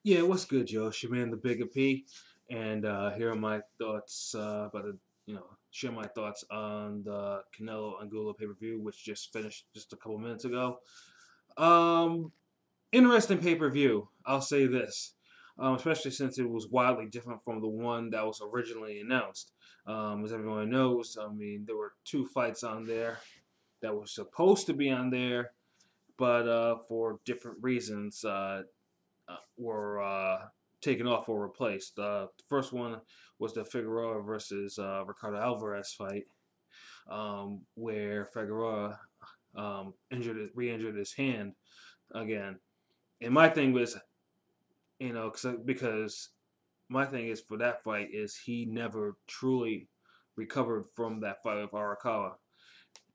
Yeah, what's good, Joe? It's your man, the Bigga P, and here are my thoughts about the, share my thoughts on the Canelo Angulo pay-per-view, which just finished just a couple minutes ago. Um, Interesting pay-per-view. I'll say this, especially since it was wildly different from the one that was originally announced. As everyone knows, I mean, there were two fights on there that were supposed to be on there, but for different reasons, were taken off or replaced. The first one was the Figueroa versus Ricardo Alvarez fight, where Figueroa re-injured his hand again. And my thing was, because my thing is for that fight is he never truly recovered from that fight with Arakawa.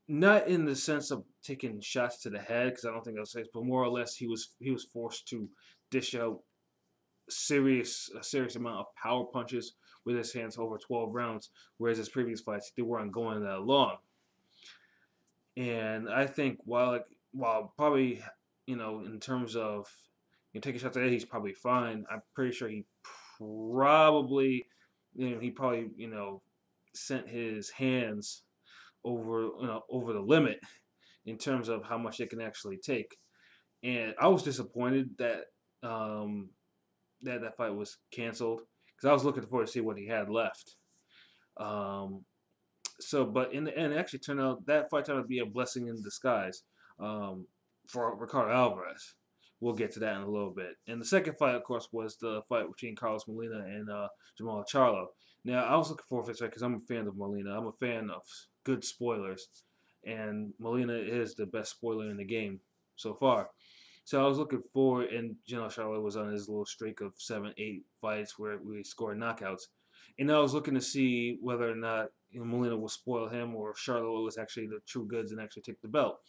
Not in the sense of taking shots to the head, because I don't think that's the case, but more or less he was forced to dish out a serious amount of power punches with his hands over 12 rounds, whereas his previous fights they weren't going that long. And I think while probably in terms of taking shots at it, he's probably fine. I'm pretty sure probably he probably sent his hands over the limit in terms of how much they can actually take. And I was disappointed um, that fight was canceled because I was looking forward to see what he had left. Um, but in the end, it actually turned out that fight turned out to be a blessing in disguise for Ricardo Alvarez. We'll get to that in a little bit. And the second fight, of course, was the fight between Carlos Molina and Jamal Charlo. Now, I was looking forward to this fight because I'm a fan of Molina. I'm a fan of good spoilers, and Molina is the best spoiler in the game so far. So I was looking forward, and Charlo was on his little streak of 7, 8 fights where we scored knockouts, and I was looking to see whether or not Molina will spoil him or Charlo was actually the true goods and actually take the belt.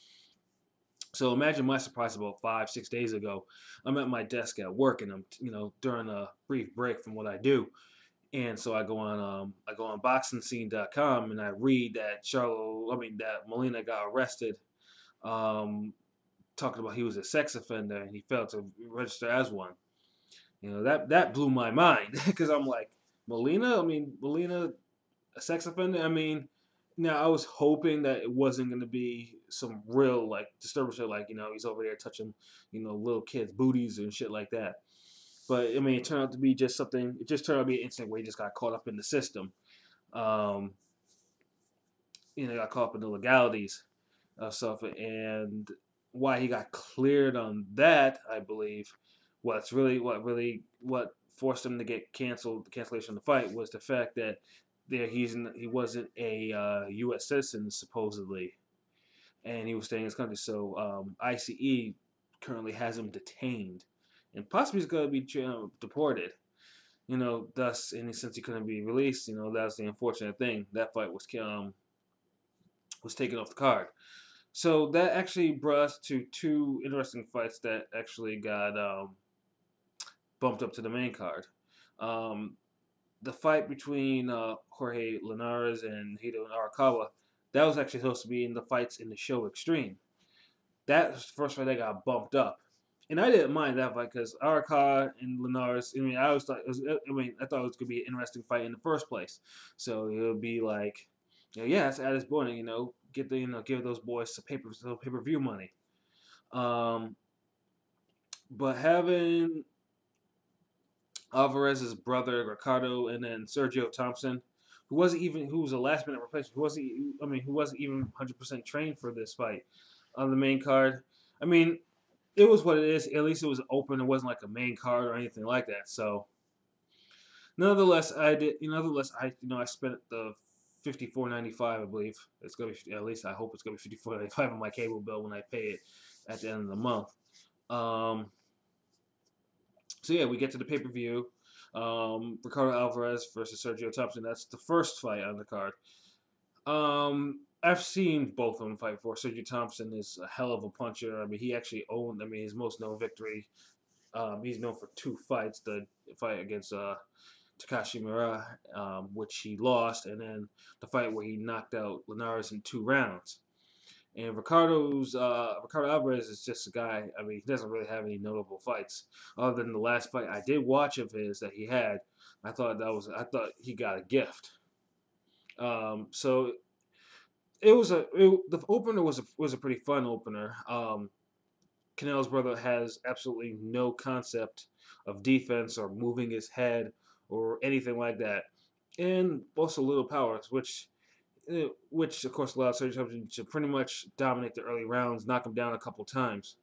So imagine my surprise about 5, 6 days ago. I'm at my desk at work, and I'm during a brief break from what I do, and so I go on boxingscene.com and I read that Molina got arrested. Um, Talking about he was a sex offender and he failed to register as one. That blew my mind because I'm like, Molina, a sex offender. Now I was hoping that it wasn't going to be some real like disturbance, like he's over there touching little kids' booties and shit like that. But it turned out to be just something. It just turned out to be an incident where he just got caught up in the system. Um, got caught up in the legalities of stuff, and why he got cleared on that, I believe, what forced him to get canceled, the cancellation of the fight was the fact that he wasn't a U.S. citizen supposedly, and he was staying in his country. So ICE currently has him detained, and possibly he's going to be deported. Thus, since he couldn't be released, that's the unfortunate thing. That fight was taken off the card. So that actually brought us to two interesting fights that actually got bumped up to the main card. Um, the fight between Jorge Linares and Hito Arakawa, that was actually supposed to be in the fights in the show Extreme. That was the first fight that got bumped up. And I didn't mind that fight because Arakawa and Linares. I always thought I thought it was gonna be an interesting fight in the first place. So it would be like, yeah, it's Addis Born, get the give those boys some pay per view money. Um, but having Alvarez's brother Ricardo and then Sergio Thompson, who was a last minute replacement, who wasn't even 100% trained for this fight on the main card. I mean, it was what it is. At least it was open. It wasn't like a main card or anything like that. So, nonetheless, I spent the 54.95. I believe it's gonna be, at least I hope it's gonna be 54.95 on my cable bill when I pay it at the end of the month. Um, so yeah, we get to the pay per view. Ricardo Alvarez versus Sergio Thompson. That's the first fight on the card. I've seen both of them fight before. Sergio Thompson is a hell of a puncher. He actually owned. His most known victory. He's known for two fights. The fight against Takashi Miura, which he lost, and then the fight where he knocked out Linares in 2 rounds. And Ricardo Alvarez is just a guy. I mean, he doesn't really have any notable fights other than the last fight I did watch of his that he had. I thought he got a gift. So the opener was a pretty fun opener. Canelo's brother has absolutely no concept of defense or moving his head or anything like that, and also little powers, which of course allowed Sergio Thompson to pretty much dominate the early rounds, knock him down a couple times.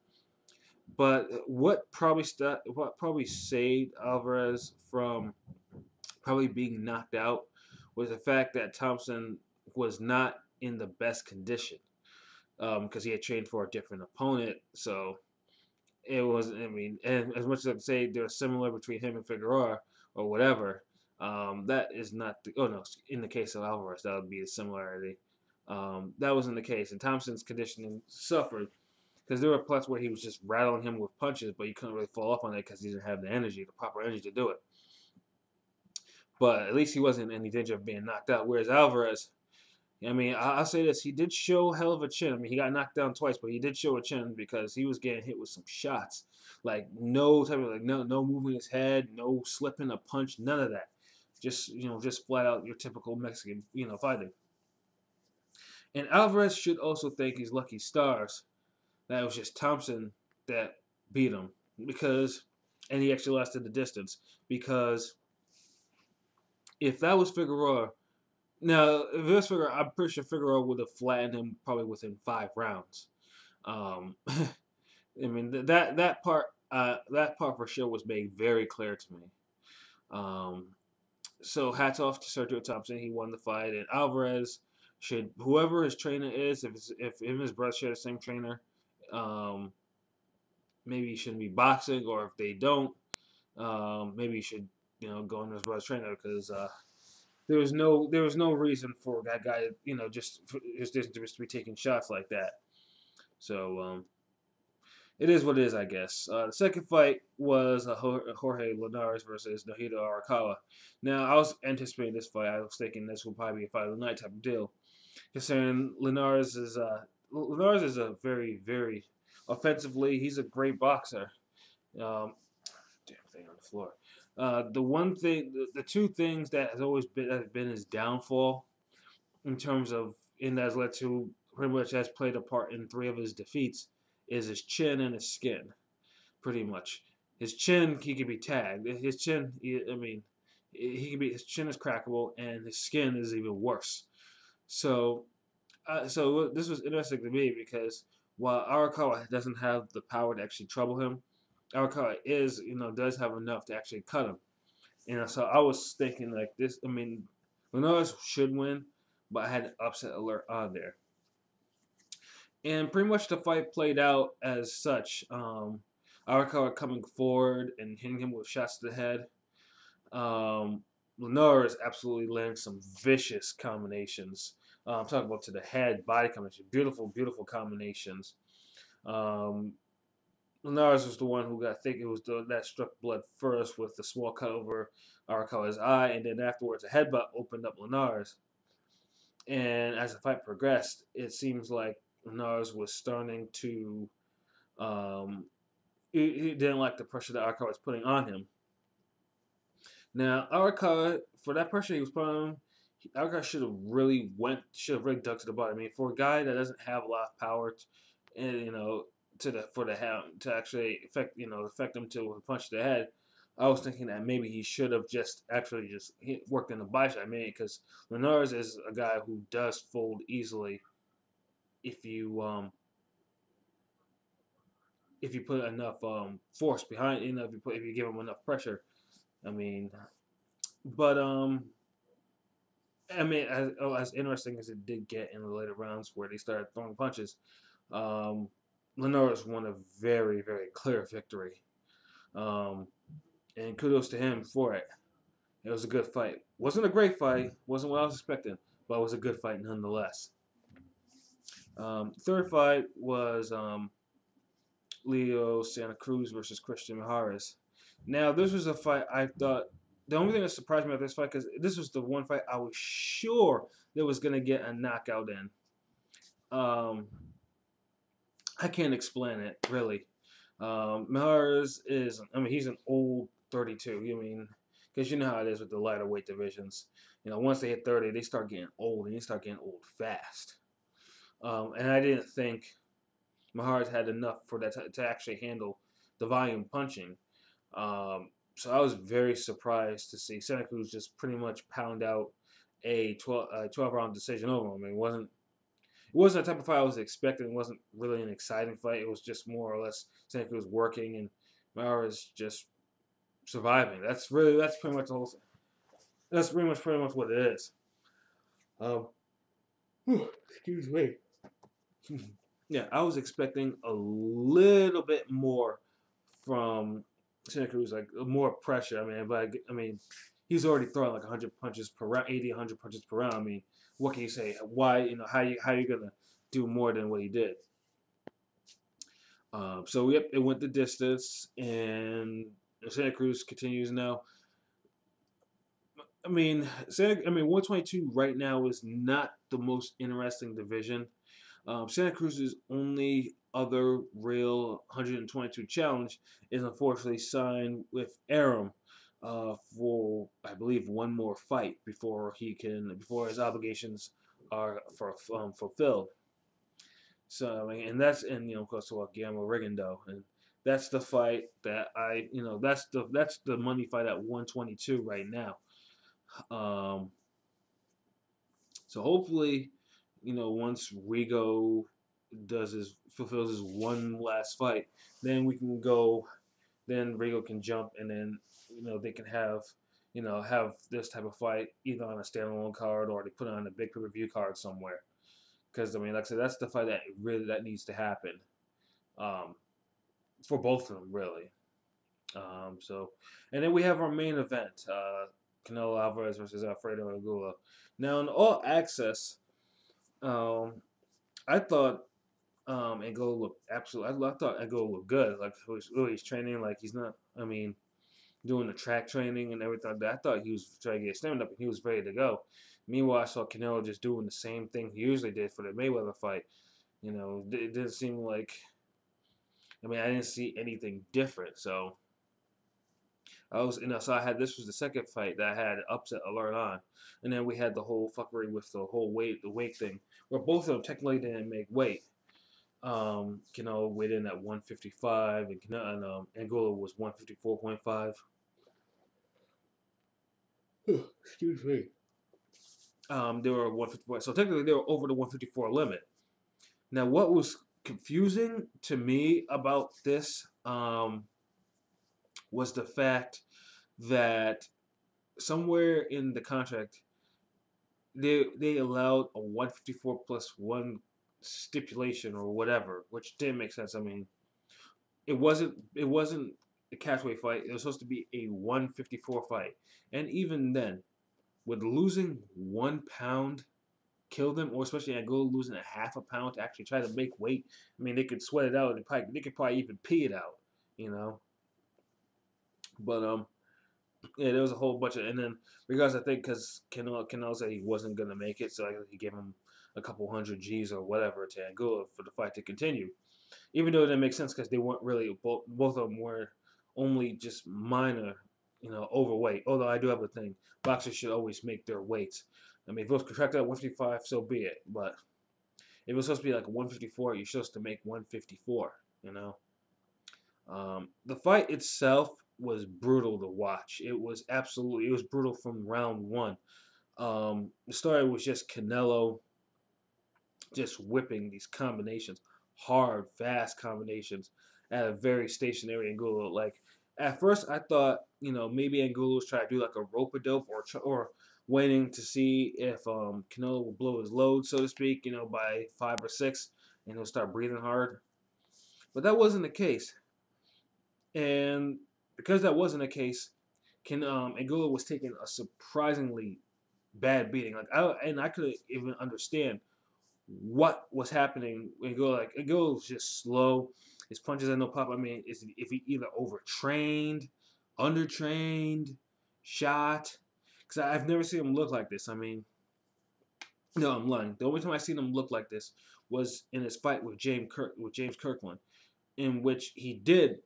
But what probably saved Alvarez from probably being knocked out was the fact that Thompson was not in the best condition because he had trained for a different opponent. So it was, I mean, and as much as I could say they're similar between him and Figueroa or whatever, that is not the, oh no, in the case of Alvarez, that would be the similarity. That wasn't the case. And Thompson's conditioning suffered because there were parts where he was just rattling him with punches, but you couldn't really follow up on it because he didn't have the energy, the proper energy to do it. But at least he wasn't in any danger of being knocked out. Whereas Alvarez, I mean, I'll say this: he did show hell of a chin. I mean, he got knocked down twice, but he did show a chin because he was getting hit with some shots, like no type of no moving his head, no slipping a punch, none of that. Just flat out your typical Mexican fighting. And Alvarez should also thank his lucky stars that it was just Thompson that beat him because, and he actually lasted the distance because if that was Figueroa. Now, if this Figueroa, I'm pretty sure Figueroa would have flattened him probably within 5 rounds. I mean that part for sure was made very clear to me. Um, so hats off to Sergio Thompson. He won the fight, and Alvarez should whoever his trainer is, if him and his brother share the same trainer, um, maybe he shouldn't be boxing, or if they don't, maybe he should go under his brother's trainer because. There was no reason for that guy, just for his distance to be taking shots like that. So it is what it is, I guess. The second fight was Jorge Linares versus Naohito Arakawa. Now I was anticipating this fight. I was thinking this would probably be a fight of the night type of deal. Considering Linares is a very very offensively, he's a great boxer. Um, damn thing on the floor. The two things that has been his downfall in terms of, and that's led to pretty much has played a part in 3 of his defeats, is his chin and his skin. Pretty much, his chin he can be tagged. His chin, I mean, he can be his chin is crackable, and his skin is even worse. So, so this was interesting to me because while Arakawa doesn't have the power to actually trouble him, Arakawa does have enough to actually cut him. So I was thinking like this. I mean, Linares should win, but I had an upset alert on there. And pretty much the fight played out as such. Arakawa coming forward and hitting him with shots to the head. Linares absolutely landing some vicious combinations. I'm talking about to the head, body combination. Beautiful, beautiful combinations. Linares was the one who I think it was that struck blood first with the small cut over Arakawa's eye, and then afterwards a headbutt opened up Linares. And as the fight progressed, it seems like Linares was starting to he didn't like the pressure that Arakawa was putting on him. Now Arakawa, for that pressure he was putting on him, Arakawa should have really dug to the bottom. I mean, for a guy that doesn't have a lot of power, and to actually affect him to a punch to the head. I was thinking that maybe he should have just worked in the bicep. I mean, because Linares is a guy who does fold easily if you put enough force behind, if you give him enough pressure. I mean, but as interesting as it did get in the later rounds where they started throwing punches, Linares won a very, very clear victory. And kudos to him for it. It was a good fight. Wasn't a great fight. Wasn't what I was expecting, but it was a good fight nonetheless. Third fight was Leo Santa Cruz versus Christian Mijares. Now, this was a fight I thought. The only thing that surprised me about this fight, because this was the one fight I was sure there was going to get a knockout in. I can't explain it really. Mahrez is, I mean, he's an old 32. I mean, because you know how it is with the lighter weight divisions. You know, once they hit 30, they start getting old, and they start getting old fast. And I didn't think Mahrez had enough for that to actually handle the volume punching. So I was very surprised to see Santa Cruz just pretty much pound out a 12 round decision over him. I mean, it wasn't the type of fight I was expecting. It wasn't really an exciting fight. It was just more or less Santa Cruz working and Mahrez just surviving. That's pretty much the whole. That's pretty much what it is. Um, excuse me. Yeah, I was expecting a little bit more from Santa Cruz, like more pressure. I mean, but I mean, he's already throwing like 100 punches per round, 80, 100 punches per round. I mean, what can you say? Why, how you gonna do more than what he did? So yep, it went the distance, and Santa Cruz continues now. I mean, 122 right now is not the most interesting division. Santa Cruz's only other real 122 challenge is unfortunately signed with Arum for, I believe, one more fight before his obligations are fulfilled. So I mean, and that's and of course Guillermo Rigondeaux, and that's the fight that that's the money fight at 122 right now. Um, so hopefully, once Rigo fulfills his one last fight, then we can go. Then Rigo can jump, and then they can have this type of fight either on a standalone card or they put it on a big pay-per-view card somewhere. Because I mean, like I said, that's the fight that needs to happen um, for both of them, really. And then we have our main event, Canelo Alvarez versus Alfredo Angulo. Now, in All Access, um, I thought Angulo looked absolutely. I thought Angulo looked good. Like he's training, like he's not. I mean, doing the track training and everything. I thought he was trying to get stand up and he was ready to go. Meanwhile, I saw Canelo just doing the same thing he usually did for the Mayweather fight. It didn't seem like. I mean, I didn't see anything different. So so I had this was the second fight that I had upset alert on, and then we had the whole fuckery with the weight thing, where both of them technically didn't make weight. Canelo weighed in at 155, and Angola was 154.5. Excuse me. They were 154, so technically they were over the 154 limit. Now, what was confusing to me about this was the fact that somewhere in the contract they allowed a 154 plus one stipulation or whatever, which didn't make sense. I mean, it wasn't a catchweight fight. It was supposed to be a 154 fight, and even then, would losing 1 pound kill them, or especially Angola losing a half a pound to actually try to make weight? I mean, they could sweat it out. They could probably even pee it out, you know. But yeah, there was a whole bunch of, and then because I think because Canelo said he wasn't gonna make it, so he gave him a couple hundred G's or whatever to Angola for the fight to continue. Even though it didn't make sense because they weren't really both of them were only just minor, overweight. Although I do have a thing, boxers should always make their weights. I mean, if it was contracted at 155, so be it. But if it was supposed to be like 154, you're supposed to make 154. The fight itself was brutal to watch. It was brutal from round one. The story was just Canelo just whipping these combinations, hard, fast combinations at a very stationary Angulo. Like at first, I thought maybe Angulo was trying to do like a rope a dope or waiting to see if Canelo will blow his load, so to speak, by 5 or 6, and he'll start breathing hard. But that wasn't the case, and because that wasn't the case, Angulo was taking a surprisingly bad beating. I couldn't even understand what was happening. Angulo was just slow. His punches had no pop. I mean, if he either overtrained, undertrained, shot. Because I've never seen him look like this. I mean, no, I'm lying. The only time I seen him look like this was in his fight with James Kirkland, in which he did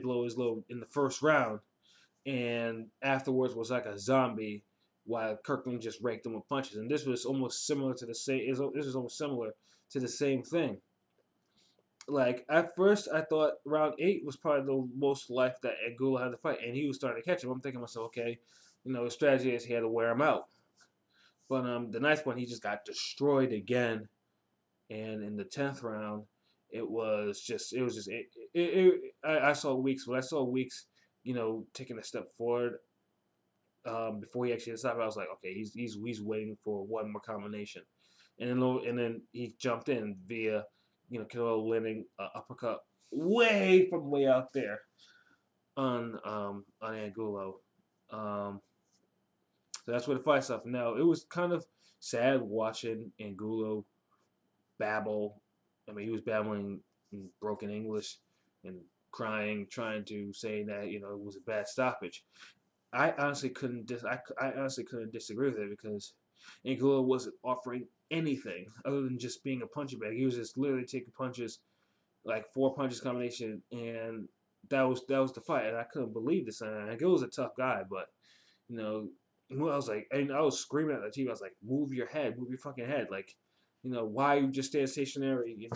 blow his load in the first round, and afterwards was like a zombie, while Kirkland just raked him with punches. And this was almost similar to the same. This was almost similar to the same thing. Like at first, I thought round 8 was probably the most life that Angulo had to fight, and he was starting to catch him. I'm thinking to myself, okay, his strategy is he had to wear him out. But the ninth one, he just got destroyed again, and in the 10th round, I saw Weeks. When I saw Weeks, taking a step forward, before he actually stopped, I was like, okay, he's waiting for one more combination, and then he jumped in via, Canelo landing uppercut way out there on Angulo. So that's where the fight stuff. Now it was kind of sad watching Angulo babble. I mean, he was babbling in broken English and crying, trying to say that it was a bad stoppage. I honestly couldn't disagree with it, because Angulo wasn't offering anything other than just being a punching bag. He was just literally taking punches, like 4 punches combination, and that was the fight. And I couldn't believe this. And Angulo's a tough guy, but you know, I was like, and I was screaming at the TV. I was like, move your head, move your fucking head. Like, why you just staying stationary,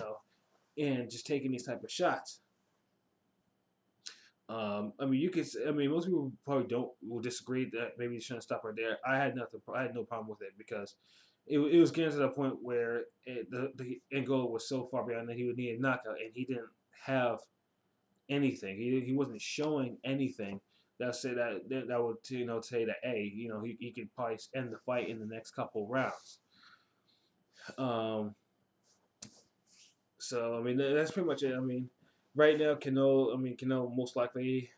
and just taking these type of shots. I mean, most people probably will disagree that maybe you shouldn't stop right there. I had no problem with it, because it was getting to the point where the end goal was so far behind that he would need a knockout, and he didn't have anything. He wasn't showing anything that say that would say that, hey, he could probably end the fight in the next couple rounds. So I mean, that's pretty much it. I mean, right now Canelo most likely,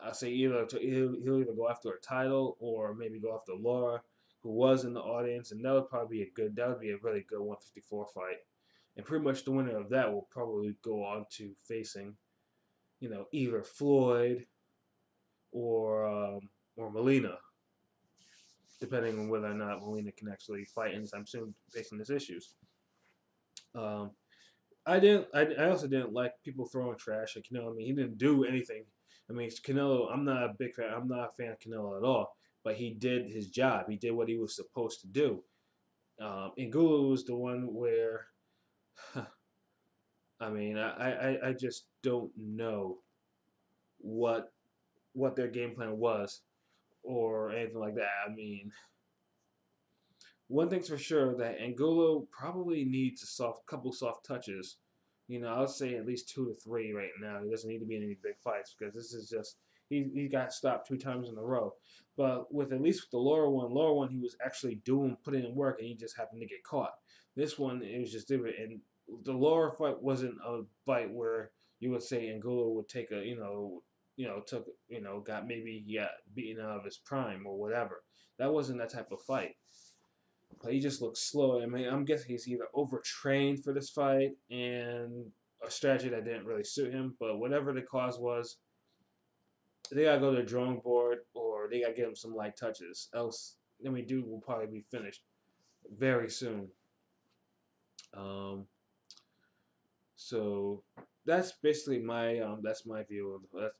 I say he'll either go after a title, or maybe go after Laura, who was in the audience, and that would be a really good 154 fight. And pretty much the winner of that will probably go on to facing, either Floyd or Molina, depending on whether or not Molina can actually fight anytime soon facing his issues. Um, I didn't. I also didn't like people throwing trash at Canelo. I mean, he didn't do anything. I mean, Canelo. I'm not a big fan. I'm not a fan of Canelo at all. But he did his job. He did what he was supposed to do. Angulo was the one where, I mean, I just don't know what their game plan was, or anything like that. I mean, one thing's for sure, that Angulo probably needs a couple soft touches. I would say at least 2 to 3 right now. He doesn't need to be in any big fights, because this is just he got stopped 2 times in a row. But at least with the lower one he was actually putting in work, and he just happened to get caught. This one, it was just different, and the lower fight wasn't a fight where you would say Angulo would take a got maybe he got beaten out of his prime or whatever. That wasn't that type of fight. But he just looks slow. I mean, I'm guessing he's either overtrained for this fight and a strategy that didn't really suit him. But whatever the cause was, they gotta go to the drawing board, or they gotta give him some light touches. Else, dude will probably be finished very soon. So that's basically my view. That's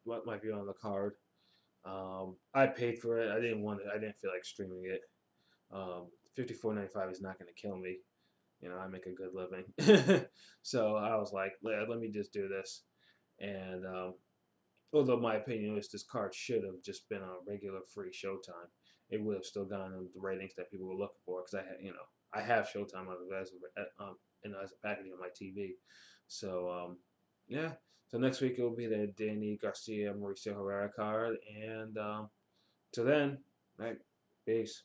what my view on the card. I paid for it. I didn't feel like streaming it. 54.95 is not going to kill me. I make a good living. So I was like, let me just do this. And although my opinion is this card should have just been on regular free Showtime, it would have still gotten the ratings that people were looking for, because I have Showtime as a package on my TV. So yeah. So next week it will be the Danny Garcia Mauricio Herrera card, and till then, right, peace.